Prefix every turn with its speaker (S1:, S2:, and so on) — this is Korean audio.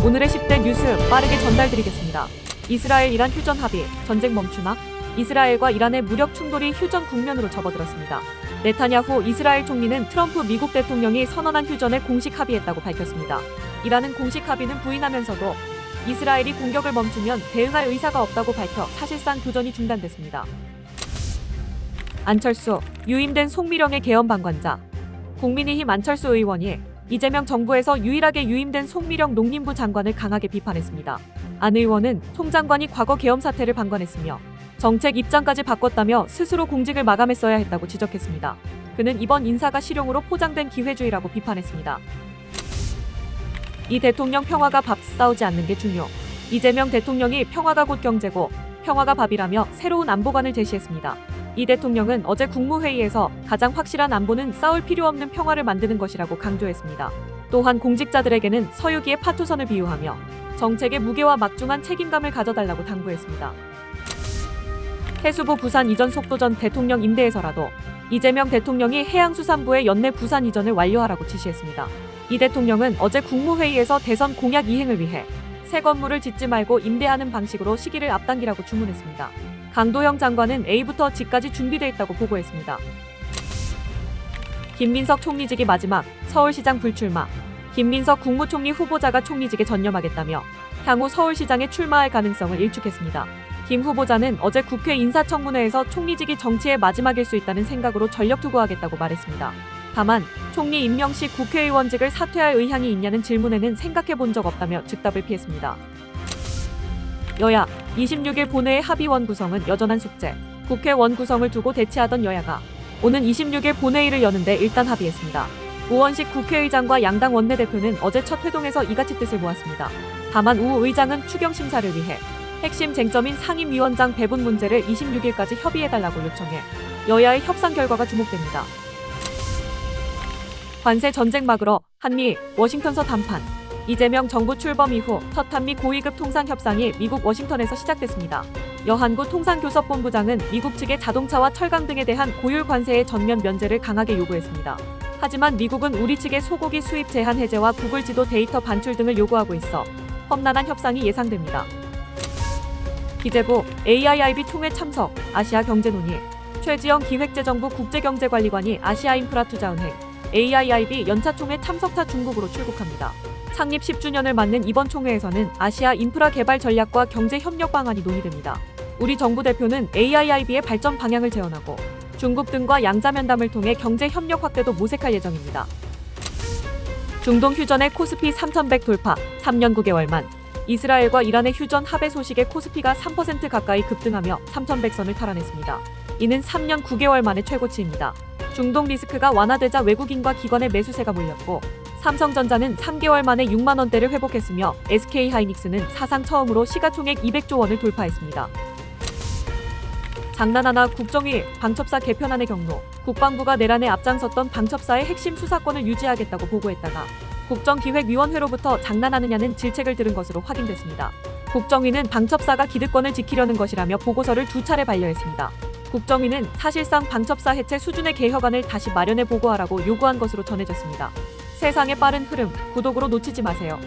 S1: 오늘의 10대 뉴스 빠르게 전달드리겠습니다. 이스라엘-이란 휴전 합의, 전쟁 멈추나? 이스라엘과 이란의 무력 충돌이 휴전 국면으로 접어들었습니다. 네타냐후 이스라엘 총리는 트럼프 미국 대통령이 선언한 휴전에 공식 합의했다고 밝혔습니다. 이란은 공식 합의는 부인하면서도 이스라엘이 공격을 멈추면 대응할 의사가 없다고 밝혀 사실상 교전이 중단됐습니다. 안철수, 유임된 송미령의 계엄 방관자. 국민의힘 안철수 의원이 이재명 정부에서 유일하게 유임된 송미령 농림부 장관을 강하게 비판했습니다. 안 의원은 송 장관이 과거 계엄 사태를 방관했으며 정책 입장까지 바꿨다며 스스로 공직을 마감했어야 했다고 지적했습니다. 그는 이번 인사가 실용으로 포장된 기회주의라고 비판했습니다. 이 대통령 평화가 밥 싸우지 않는 게 중요. 이재명 대통령이 평화가 곧 경제고 평화가 밥이라며 새로운 안보관을 제시했습니다. 이 대통령은 어제 국무회의에서 가장 확실한 안보는 싸울 필요 없는 평화를 만드는 것이라고 강조했습니다. 또한 공직자들에게는 서유기의 파투선을 비유하며 정책의 무게와 막중한 책임감을 가져달라고 당부했습니다. 해수부 부산 이전 속도 전 대통령 임대에서라도 이재명 대통령이 해양수산부의 연내 부산 이전을 완료하라고 지시했습니다. 이 대통령은 어제 국무회의에서 대선 공약 이행을 위해 새 건물을 짓지 말고 임대하는 방식으로 시기를 앞당기라고 주문했습니다. 강도영 장관은 A부터 G까지 준비돼 있다고 보고했습니다. 김민석 총리직이 마지막, 서울시장 불출마. 김민석 국무총리 후보자가 총리직에 전념하겠다며 향후 서울시장에 출마할 가능성을 일축했습니다. 김 후보자는 어제 국회 인사청문회에서 총리직이 정치의 마지막일 수 있다는 생각으로 전력 투구하겠다고 말했습니다. 다만 총리 임명 시 국회의원직을 사퇴할 의향이 있냐는 질문에는 생각해 본 적 없다며 즉답을 피했습니다. 여야 26일 본회의 합의원 구성은 여전한 숙제. 국회 원 구성을 두고 대치하던 여야가 오는 26일 본회의를 여는데 일단 합의했습니다. 우원식 국회의장과 양당 원내대표는 어제 첫 회동에서 이같이 뜻을 모았습니다. 다만 우 의장은 추경 심사를 위해 핵심 쟁점인 상임위원장 배분 문제를 26일까지 협의해달라고 요청해 여야의 협상 결과가 주목됩니다. 관세 전쟁 막으러 한미 워싱턴서 담판. 이재명 정부 출범 이후 첫 한미 고위급 통상 협상이 미국 워싱턴에서 시작됐습니다. 여한구 통상교섭본부장은 미국 측의 자동차와 철강 등에 대한 고율 관세의 전면 면제를 강하게 요구했습니다. 하지만 미국은 우리 측의 소고기 수입 제한 해제와 구글 지도 데이터 반출 등을 요구하고 있어 험난한 협상이 예상됩니다. 기재부 AIIB 총회 참석, 아시아 경제 논의. 최지영 기획재정부 국제경제관리관이 아시아인프라투자은행 AIIB 연차 총회 참석차 중국으로 출국합니다. 창립 10주년을 맞는 이번 총회에서는 아시아 인프라 개발 전략과 경제 협력 방안이 논의됩니다. 우리 정부 대표는 AIIB의 발전 방향을 제언하고 중국 등과 양자면담을 통해 경제 협력 확대도 모색할 예정입니다. 중동 휴전의 코스피 3100 돌파, 3년 9개월 만. 이스라엘과 이란의 휴전 합의 소식에 코스피가 3% 가까이 급등하며 3100선을 탈환했습니다. 이는 3년 9개월 만의 최고치입니다. 중동 리스크가 완화되자 외국인과 기관의 매수세가 몰렸고 삼성전자는 3개월 만에 6만 원대를 회복했으며 SK하이닉스는 사상 처음으로 시가총액 200조 원을 돌파했습니다. 장난하나 국정위 방첩사 개편안의 경로. 국방부가 내란에 앞장섰던 방첩사의 핵심 수사권을 유지하겠다고 보고했다가 국정기획위원회로부터 장난하느냐는 질책을 들은 것으로 확인됐습니다. 국정위는 방첩사가 기득권을 지키려는 것이라며 보고서를 2차례 반려했습니다. 국정위는 사실상 방첩사 해체 수준의 개혁안을 다시 마련해 보고하라고 요구한 것으로 전해졌습니다. 세상의 빠른 흐름, 구독으로 놓치지 마세요.